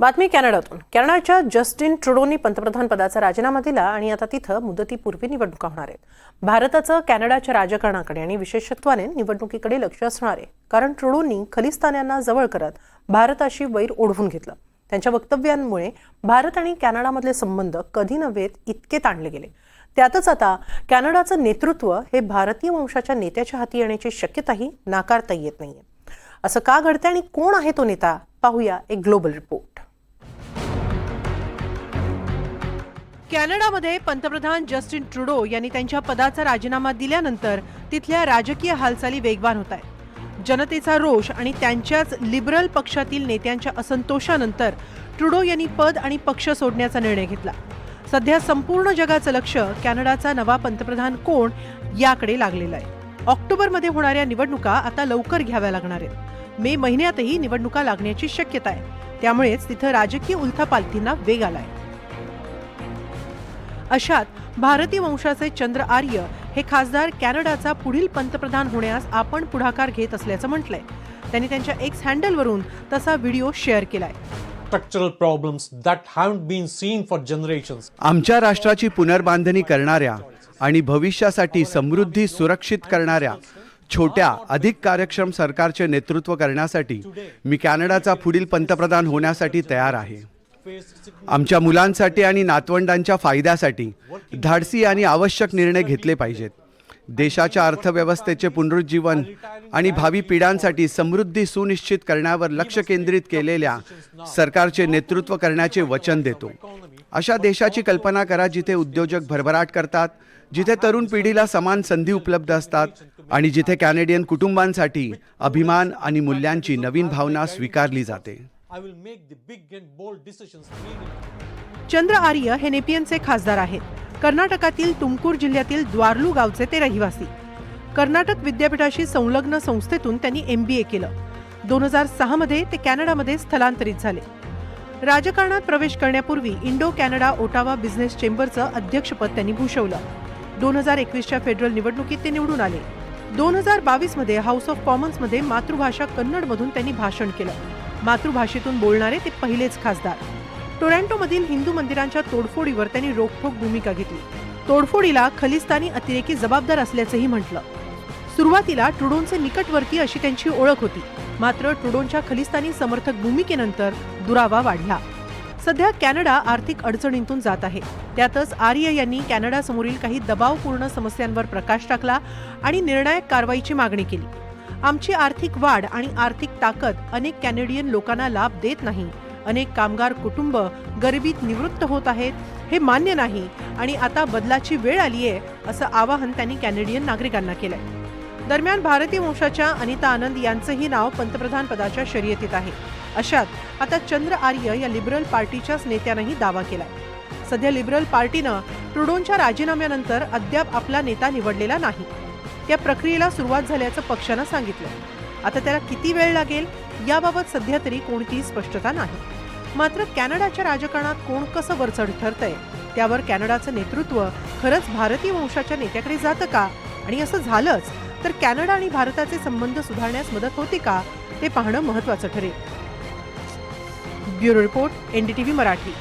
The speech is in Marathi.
बातमी कॅनडातून। कॅनडाच्या जस्टिन ट्रुडोनी पंतप्रधान पदाचा राजीनामा दिला आणि आता तिथं मुदतीपूर्वी निवडणुका होणार आहेत। भारताचं कॅनडाच्या राजकारणाकडे आणि विशेषत्वाने निवडणुकीकडे लक्ष असणार आहे, कारण ट्रुडोनी खलिस्तान्यांना जवळ करत भारताशी वैर ओढवून घेतलं। त्यांच्या वक्तव्यांमुळे भारत आणि कॅनडामधले संबंध कधी नव्हेत इतके ताणले गेले। त्यातच आता कॅनडाचं नेतृत्व हे भारतीय वंशाच्या नेत्याच्या हाती येण्याची शक्यताही नाकारता येत नाहीये। असं का घडतंय आणि कोण आहे तो नेता, पाहूया एक ग्लोबल रिपोर्ट। कॅनडामध्ये पंतप्रधान जस्टिन ट्रुडो यांनी त्यांच्या पदाचा राजीनामा दिल्यानंतर तिथल्या राजकीय हालचाली वेगवान होत आहेत। जनतेचा रोष आणि त्यांच्याच लिबरल पक्षातील नेत्यांच्या असंतोषानंतर ट्रुडो यांनी पद आणि पक्ष सोडण्याचा निर्णय घेतला। सध्या संपूर्ण जगाचं लक्ष कॅनडाचा नवा पंतप्रधान कोण याकडे लागलेलं आहे। ऑक्टोबरमध्ये होणाऱ्या निवडणुका आता लवकर घ्याव्या लागणार आहेत। मे महिन्यातही निवडणुका लागण्याची शक्यता आहे, त्यामुळेच तिथं राजकीय उलथापालथींना वेग आलाय। अशात भारतीय वंशाचे चंद्र आर्य हे खासदार कॅनडाचा पुढील पंतप्रधान होण्यास आपण पुढाकार घेत असल्याचं म्हटलंय। त्यांनी त्यांच्या एक्स हँडलवरून तसा व्हिडिओ शेअर केलाय। Structural problems that haven't been seen for generations. आमच्या राष्ट्राची पुनर्बांधणी करणाऱ्या आणि भविष्यासाठी समृद्धी सुरक्षित करणाऱ्या छोट्या अधिक कार्यक्षम सरकारचे नेतृत्व करण्यासाठी मी कॅनडाचा पुढील पंतप्रधान होण्यासाठी तयार आहे। आमच्या मुलांसाठी आणि नातवंडांच्या फायद्यासाठी धाडसी आणि आवश्यक निर्णय घेतले पाहिजेत। देशाच्या अर्थव्यवस्थेचे पुनरुज्जीवन आणि भावी पिढ्यांसाठी समृद्धी सुनिश्चित करण्यावर लक्ष केंद्रित केलेल्या सरकारचे नेतृत्व करण्याचे वचन देतो। अशा देशाची कल्पना करा जिथे उद्योजक भरभराट करतात, जिथे तरुण पिढीला समान संधी उपलब्ध असतात आणि जिथे कॅनेडियन कुटुंबांसाठी अभिमान आणि मूल्यांची नवीन भावना स्वीकारली जाते। चंद्र आर्य हे नेपियनचे खासदार आहेत। कर्नाटकातील तुमकूर जिल्ह्यातील द्वारलू गावचे ते रहिवासी। कर्नाटक विद्यापीठाशी संलग्न संस्थेतून त्यांनी MBA केलं। 2006 मध्ये ते कॅनडामध्ये स्थलांतरित झाले। राजकारणात प्रवेश करण्यापूर्वी इंडो कॅनडा ओटावा बिझनेस चेंबरचं अध्यक्षपद त्यांनी भूषवलं। 2021च्या फेडरल निवडणुकीत ते निवडून आले। 2022 मध्ये हाऊस ऑफ कॉमन्समध्ये मातृभाषा कन्नडमधून त्यांनी भाषण केलं। मातृभाषेतून बोलणारे ते पहिलेच खासदार। टोरंटोमधील हिंदू मंदिरांच्या तोडफोडीवर त्यांनी रोखठोक भूमिका घेतली। तोडफोडीला खलिस्तानी अतिरेकी जबाबदार असल्याचंही म्हटलं। सुरुवातीला ट्रुडोंचे निकटवर्ती अशी त्यांची ओळख होती, मात्र ट्रुडोंच्या खलिस्तानी समर्थक भूमिकेनंतर दुरावा वाढला। सध्या कॅनडा आर्थिक अडचणींतून जात आहे। त्यातच आर्य यांनी कॅनडासमोरील काही दबावपूर्ण समस्यांवर प्रकाश टाकला आणि निर्णायक कारवाईची मागणी केली। आमची आर्थिक वाढ आणि आर्थिक ताकद अनेक कॅनेडियन लोकांना लाभ देत नाही। अनेक कामगार कुटुंब गरिबीत निवृत्त होत आहेत, हे मान्य नाही आणि आता बदलाची वेळ आली आहे, असं आवाहन त्यांनी कॅनेडियन नागरिकांना केलंय। दरम्यान भारतीय वंशाच्या अनिता आनंद यांचंही नाव पंतप्रधान पदाच्या शर्यतीत आहे। अशात आता चंद्र आर्य या लिबरल पार्टीच्याच नेत्यानंही दावा केलाय। सध्या लिबरल पार्टीनं ट्रुडोंच्या राजीनाम्यानंतर अद्याप आपला नेता निवडलेला नाही। त्या प्रक्रियेला सुरुवात झाल्याचं पक्षानं सांगितलं। आता त्याला किती वेळ लागेल याबाबत सध्या तरी कोणतीही स्पष्टता नाही। मात्र कॅनडाच्या राजकारणात कोण कसं वरचढ ठरतंय त्यावर कॅनडाचं नेतृत्व खरंच भारतीय वंशाच्या नेत्याकडे जातं का, आणि असं झालंच तर कॅनडा आणि भारताचे संबंध सुधारण्यास मदत होते का, ते पाहणं महत्त्वाचं ठरेल। Bureau report, NDTV Marathi.